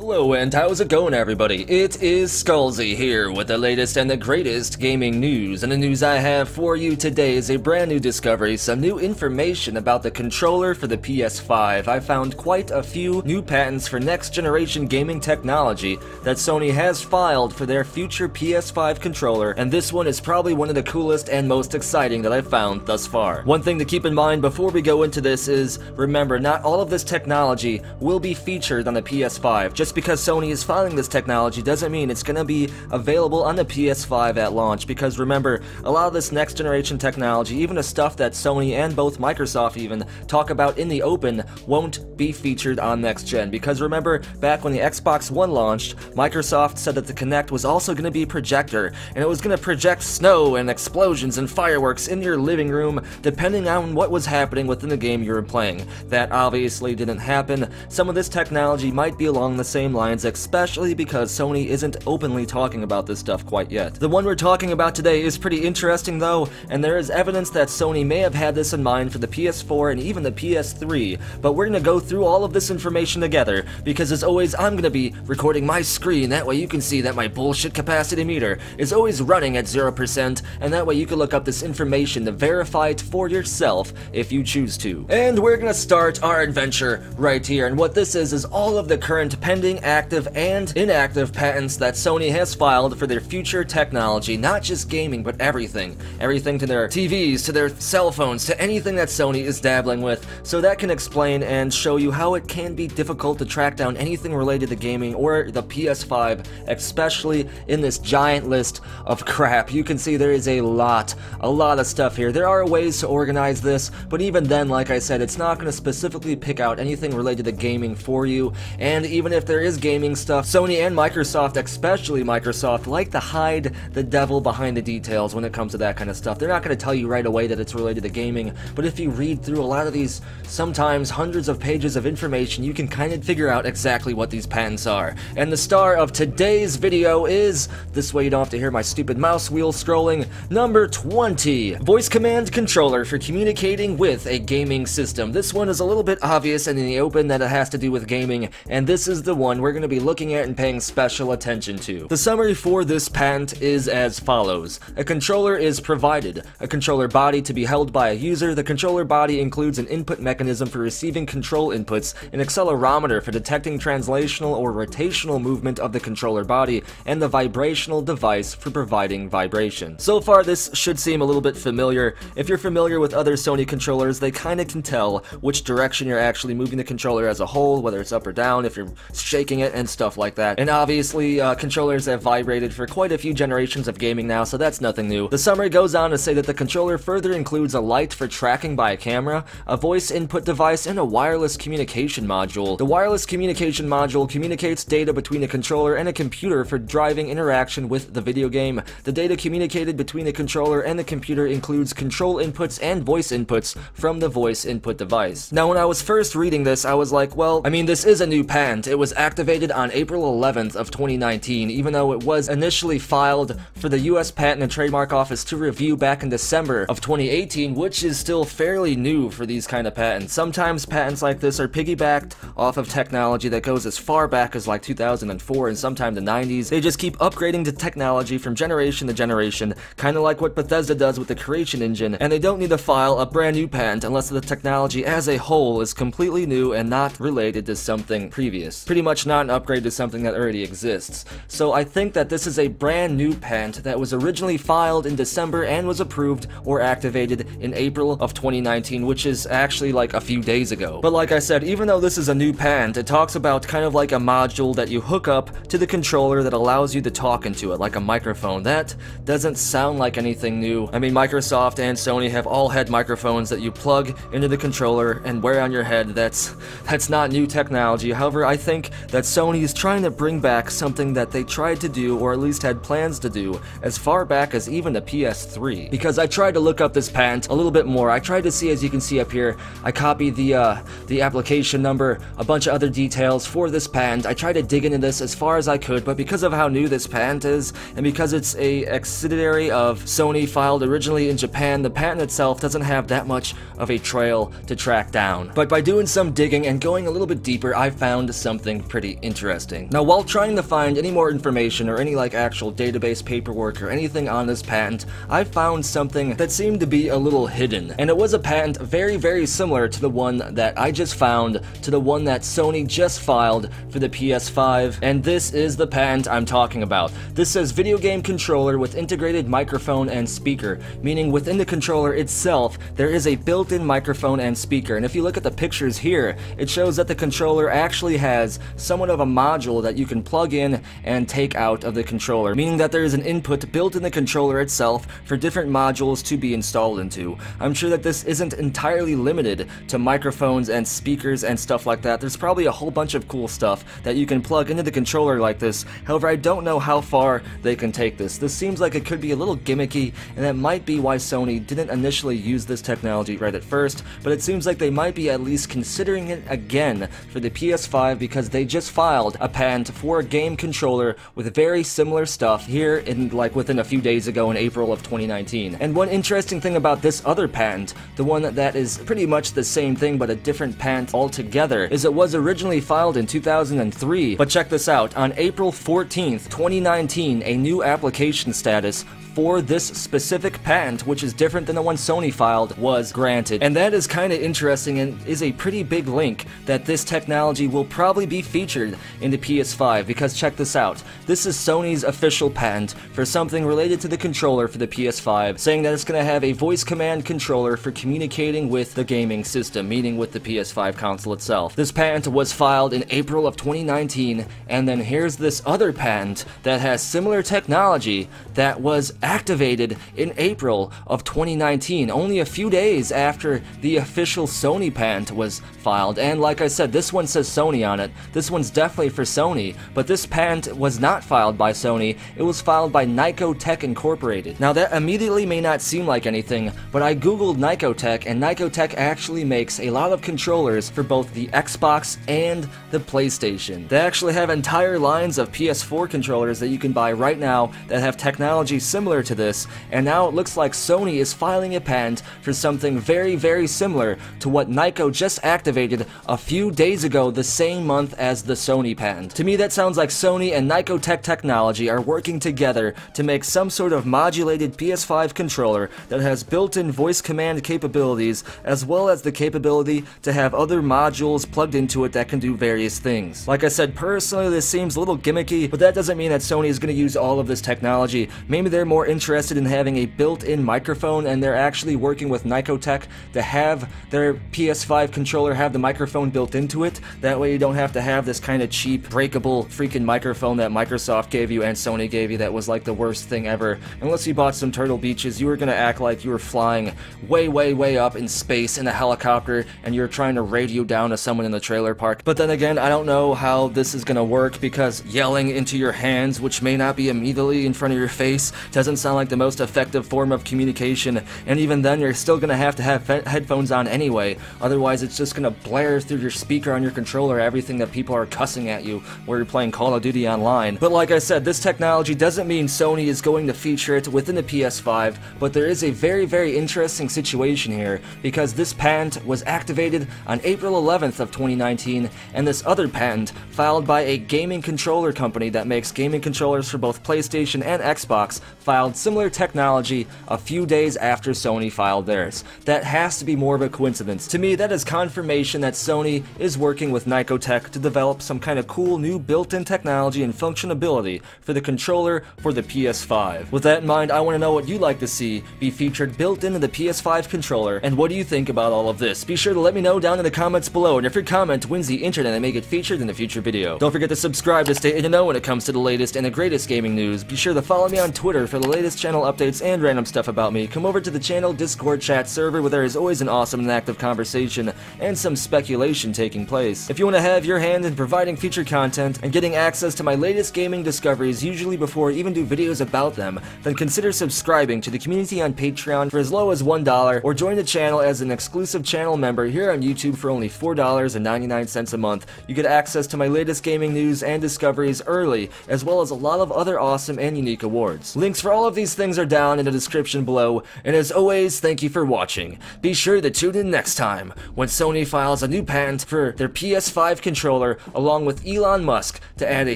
Hello and how's it going, everybody? It is Skullzi here with the latest and the greatest gaming news, and the news I have for you today is a brand new discovery, some new information about the controller for the PS5. I found quite a few new patents for next generation gaming technology that Sony has filed for their future PS5 controller, and this one is probably one of the coolest and most exciting that I've found thus far. One thing to keep in mind before we go into this is, remember, not all of this technology will be featured on the PS5. Just because Sony is filing this technology doesn't mean it's going to be available on the PS5 at launch, because remember, a lot of this next generation technology, even the stuff that Sony and both Microsoft even talk about in the open, won't be featured on next gen. Because remember, back when the Xbox One launched, Microsoft said that the Kinect was also going to be a projector, and it was going to project snow and explosions and fireworks in your living room depending on what was happening within the game you were playing. That obviously didn't happen. Some of this technology might be along the same lines, especially because Sony isn't openly talking about this stuff quite yet. The one we're talking about today is pretty interesting though, and there is evidence that Sony may have had this in mind for the PS4 and even the PS3, but we're gonna go through all of this information together, because as always I'm gonna be recording my screen, that way you can see that my bullshit capacity meter is always running at 0%, and that way you can look up this information to verify it for yourself if you choose to. And we're gonna start our adventure right here, and what this is all of the current pending, active, and inactive patents that Sony has filed for their future technology, not just gaming, but everything. Everything to their TVs, to their cell phones, to anything that Sony is dabbling with, so that can explain and show you how it can be difficult to track down anything related to gaming or the PS5, especially in this giant list of crap. You can see there is a lot of stuff here. There are ways to organize this, but even then, like I said, it's not going to specifically pick out anything related to gaming for you, and even if there is gaming stuff, Sony and Microsoft, especially Microsoft, like to hide the devil behind the details when it comes to that kind of stuff. They're not going to tell you right away that it's related to gaming, but if you read through a lot of these, sometimes hundreds of pages of information, you can kind of figure out exactly what these patents are. And the star of today's video is, this way you don't have to hear my stupid mouse wheel scrolling, number 20. Voice command controller for communicating with a gaming system. This one is a little bit obvious and in the open that it has to do with gaming, and this is the one we're going to be looking at and paying special attention to. The summary for this patent is as follows. A controller is provided. A controller body to be held by a user. The controller body includes an input mechanism for receiving control inputs, an accelerometer for detecting translational or rotational movement of the controller body, and the vibrational device for providing vibration. So far, this should seem a little bit familiar. If you're familiar with other Sony controllers, they kind of can tell which direction you're actually moving the controller as a whole, whether it's up or down, if you're shaking it and stuff like that. And obviously, controllers have vibrated for quite a few generations of gaming now, so that's nothing new. The summary goes on to say that the controller further includes a light for tracking by a camera, a voice input device, and a wireless communication module. The wireless communication module communicates data between a controller and a computer for driving interaction with the video game. The data communicated between the controller and the computer includes control inputs and voice inputs from the voice input device. Now, when I was first reading this, I was like, well, I mean, this is a new patent. It was activated on April 11th of 2019, even though it was initially filed for the US Patent and Trademark Office to review back in December of 2018, which is still fairly new for these kind of patents. Sometimes patents like this are piggybacked off of technology that goes as far back as like 2004 and sometime the 90s. They just keep upgrading the technology from generation to generation, kind of like what Bethesda does with the Creation Engine, and they don't need to file a brand new patent unless the technology as a whole is completely new and not related to something previous. Pretty much not an upgrade to something that already exists. So I think that this is a brand new patent that was originally filed in December and was approved or activated in April of 2019, which is actually like a few days ago. But like I said, even though this is a new patent, it talks about kind of like a module that you hook up to the controller that allows you to talk into it, like a microphone. That doesn't sound like anything new. I mean, Microsoft and Sony have all had microphones that you plug into the controller and wear on your head. That's not new technology. However, I think that Sony is trying to bring back something that they tried to do, or at least had plans to do, as far back as even the PS3. Because I tried to look up this patent a little bit more. I tried to see, as you can see up here, I copied the application number, a bunch of other details for this patent. I tried to dig into this as far as I could, but because of how new this patent is, and because it's a subsidiary of Sony filed originally in Japan, the patent itself doesn't have that much of a trail to track down. But by doing some digging and going a little bit deeper, I found something pretty interesting. Now, while trying to find any more information or any like actual database paperwork or anything on this patent, I found something that seemed to be a little hidden, and it was a patent very similar to the one that I just found, to the one that Sony just filed for the PS5, and this is the patent I'm talking about. This says video game controller with integrated microphone and speaker, meaning within the controller itself there is a built-in microphone and speaker. And if you look at the pictures here, it shows that the controller actually has somewhat of a module that you can plug in and take out of the controller, meaning that there is an input built in the controller itself for different modules to be installed into. I'm sure that this isn't entirely limited to microphones and speakers and stuff like that. There's probably a whole bunch of cool stuff that you can plug into the controller like this. However, I don't know how far they can take this. This seems like it could be a little gimmicky, and that might be why Sony didn't initially use this technology right at first, but it seems like they might be at least considering it again for the PS5 because they just filed a patent for a game controller with very similar stuff here in like within a few days ago in April of 2019. And one interesting thing about this other patent, the one that is pretty much the same thing but a different patent altogether, is it was originally filed in 2003, but check this out, on April 14th, 2019, a new application status for this specific patent, which is different than the one Sony filed, was granted. And that is kind of interesting and is a pretty big link that this technology will probably be featured in the PS5, because check this out. This is Sony's official patent for something related to the controller for the PS5, saying that it's going to have a voice command controller for communicating with the gaming system, meaning with the PS5 console itself. This patent was filed in April of 2019, and then here's this other patent that has similar technology that was activated in April of 2019, only a few days after the official Sony patent was filed. And like I said, this one says Sony on it. This one's definitely for Sony, but this patent was not filed by Sony. It was filed by Nicotech Incorporated. Now that immediately may not seem like anything, but I googled Nicotech, and Nicotech actually makes a lot of controllers for both the Xbox and the PlayStation. They actually have entire lines of PS4 controllers that you can buy right now that have technology similar to this, and now it looks like Sony is filing a patent for something very similar to what Nyko just activated a few days ago, the same month as the Sony patent. To me, that sounds like Sony and Nicotech Technology are working together to make some sort of modulated PS5 controller that has built-in voice command capabilities, as well as the capability to have other modules plugged into it that can do various things. Like I said, personally, this seems a little gimmicky, but that doesn't mean that Sony is going to use all of this technology. Maybe they're more interested in having a built-in microphone, and they're actually working with Nicotech to have their PS5 controller have the microphone built into it. That way you don't have to have this kind of cheap, breakable freaking microphone that Microsoft gave you and Sony gave you that was like the worst thing ever. Unless you bought some Turtle Beaches, you were gonna act like you were flying way up in space in a helicopter and you're trying to radio down to someone in the trailer park. But then again, I don't know how this is gonna work, because yelling into your hands, which may not be immediately in front of your face, doesn't sound like the most effective form of communication, and even then you're still gonna have to have headphones on anyway, otherwise it's just gonna blare through your speaker on your controller everything that people are cussing at you while you're playing Call of Duty Online. But like I said, this technology doesn't mean Sony is going to feature it within the PS5, but there is a very interesting situation here, because this patent was activated on April 11th of 2019, and this other patent, filed by a gaming controller company that makes gaming controllers for both PlayStation and Xbox, filed similar technology a few days after Sony filed theirs. That has to be more of a coincidence. To me, that is confirmation that Sony is working with Nicotech to develop some kind of cool new built-in technology and functionality for the controller for the PS5. With that in mind, I want to know what you'd like to see be featured built into the PS5 controller, and what do you think about all of this? Be sure to let me know down in the comments below, and if your comment wins the internet, I may get featured in a future video. Don't forget to subscribe to stay in the know when it comes to the latest and the greatest gaming news. Be sure to follow me on Twitter for the latest channel updates and random stuff about me. Come over to the channel Discord chat server where there is always an awesome and active conversation and some speculation taking place. If you want to have your hand in providing featured content and getting access to my latest gaming discoveries usually before I even do videos about them, then consider subscribing to the community on Patreon for as low as $1, or join the channel as an exclusive channel member here on YouTube for only $4.99 a month. You get access to my latest gaming news and discoveries early, as well as a lot of other awesome and unique awards. Links for all of these things are down in the description below, and as always, thank you for watching. Be sure to tune in next time when Sony files a new patent for their PS5 controller along with Elon Musk, to add a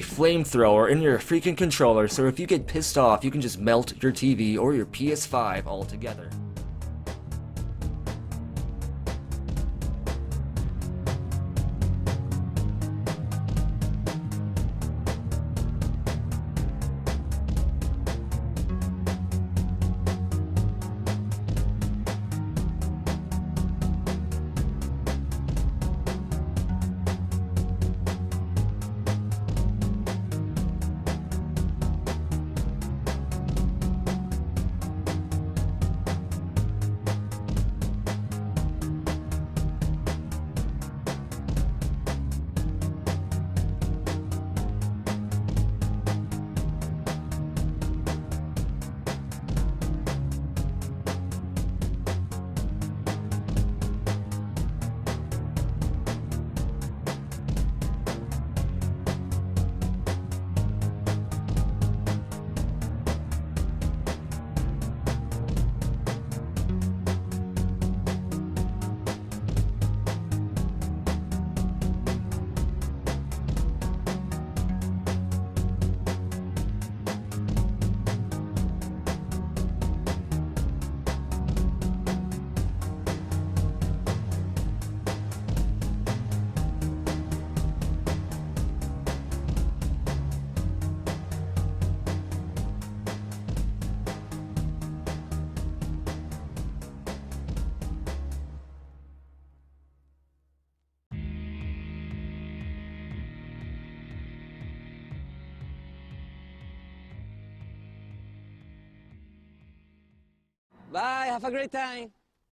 flamethrower in your freaking controller, so if you get pissed off, you can just melt your TV or your PS5 altogether. Bye, have a great time.